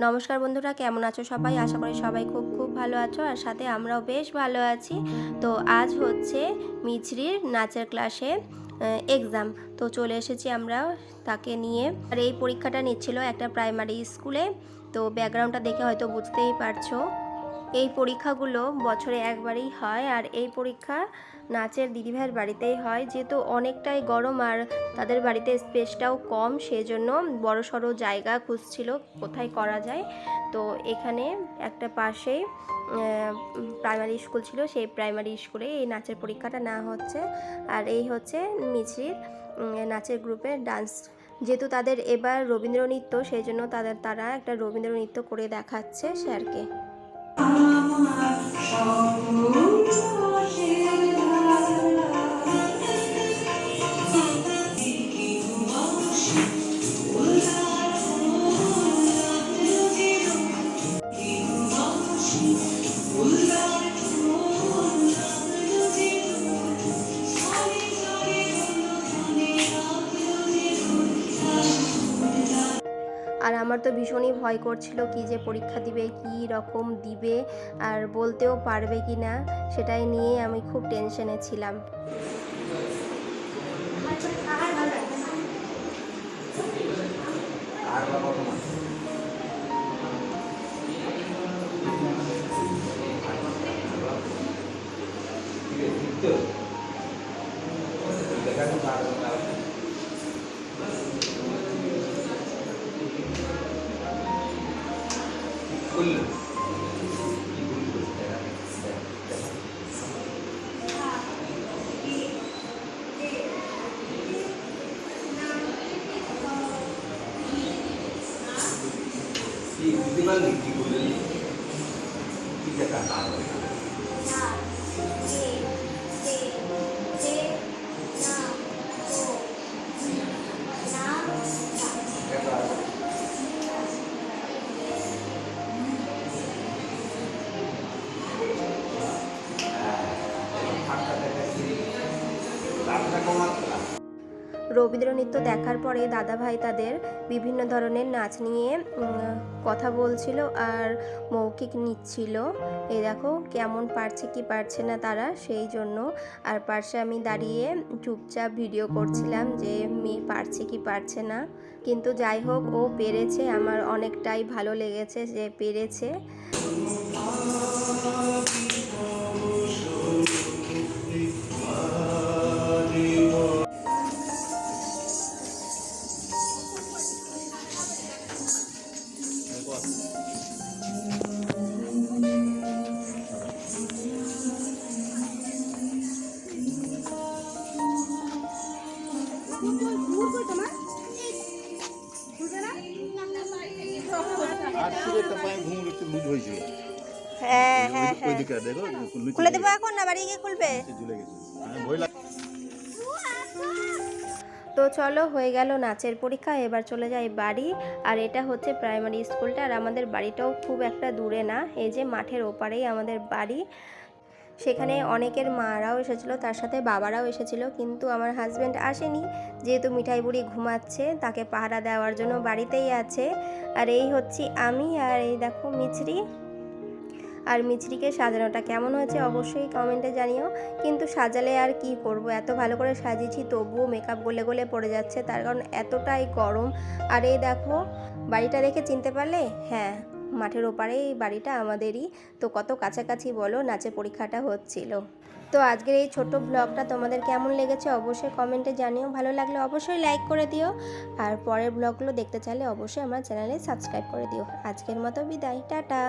নমস্কার বন্ধুরা, কেমন আছো সবাই? আশা করি সবাই খুব খুব ভালো আছো, আর সাথে আমরাও বেশ ভালো আছি। তো আজ হচ্ছে মিছরির নাচের ক্লাসে এক্সাম। তো চলে এসেছি আমরা তাকে নিয়ে। আর এই পরীক্ষাটা নিচ্ছিল একটা প্রাইমারি স্কুলে। তো ব্যাকগ্রাউন্ডটা দেখে হয়তো বুঝতেই পারছো। এই পরীক্ষাগুলো বছরে একবারই হয়, আর এই পরীক্ষা নাচের দিদিভাইয়ের বাড়িতেই হয়। যেহেতু অনেকটাই গরম আর তাদের বাড়িতে স্পেসটাও কম, সেজন্য বড় সড়ো জায়গা খুঁজছিল কোথায় করা যায়। তো এখানে একটা পাশেই প্রাইমারি স্কুল ছিল, সেই প্রাইমারি স্কুলে এই নাচের পরীক্ষাটা নেওয়া হচ্ছে। আর এই হচ্ছে মিছরির নাচের গ্রুপের ডান্স। যেহেতু তাদের এবার রবীন্দ্র নৃত্য, সেই জন্য তারা একটা রবীন্দ্র নৃত্য করে দেখাচ্ছে স্যারকে। আর আমার তো ভীষণই ভয় করছিল কি যে পরীক্ষা দিবে, কি রকম দিবে, আর বলতেও পারবে কি না, সেটাই নিয়ে আমি খুব টেনশনে ছিলাম। রবীন্দ্র নৃত্য দেখার পরে দাদাভাই তাদের বিভিন্ন ধরনের নাচ নিয়ে কথা বলছিল আর মৌখিক নিচ্ছিল। এই দেখো কেমন পারছে কি পারছে না তারা, সেই জন্য। আর পাশে আমি দাঁড়িয়ে চুপচাপ ভিডিও করছিলাম যে মেয়ে পারছে কি পারছে না। কিন্তু যাই হোক, ও পেরেছে। আমার অনেকটাই ভালো লেগেছে যে পেরেছে। হ্যাঁ হ্যাঁ হ্যাঁ, খুলে দেবো এখন না বাড়ি গিয়ে খুলবে? তো চলো, হয়ে গেল নাচের পরীক্ষা, এবার চলে যাই বাড়ি। আর এটা হচ্ছে প্রাইমারি স্কুলটা, আর আমাদের বাড়িটাও খুব একটা দূরে না, এই যে মাঠের ওপারেই আমাদের বাড়ি। সেখানে অনেকের মারাও এসেছিলো, তার সাথে বাবারাও এসেছিলো, কিন্তু আমার হাজব্যান্ড আসেনি, যেহেতু মিঠাই বুড়ি ঘুমাচ্ছে, তাকে পাহারা দেওয়ার জন্য বাড়িতেই আছে। আর এই হচ্ছি আমি, আর এই দেখো মিছরি। আর মিছরিকে সাজানোটা কেমন হয়েছে অবশ্যই কমেন্টে জানিও। কিন্তু সাজালে আর কি করব, এত ভালো করে সাজিয়েছি তবুও মেকআপ গলে গলে পড়ে যাচ্ছে, তার কারণ এতটাই গরম। আর এই দেখো, বাড়িটা দেখে চিনতে পারলে? হ্যাঁ, মাঠের ওপারে এই বাড়িটা আমাদেরই। তো কত কাছাকাছি বলো, নাচের পরীক্ষাটা হচ্ছিল। তো আজকের এই ছোট্ট ব্লগটা তোমাদের কেমন লেগেছে অবশ্যই কমেন্টে জানিও। ভালো লাগলে অবশ্যই লাইক করে দিও, আর পরের ব্লগগুলো দেখতে চাইলে অবশ্যই আমার চ্যানেলে সাবস্ক্রাইব করে দিও। আজকের মতো বিদায়, টাটা।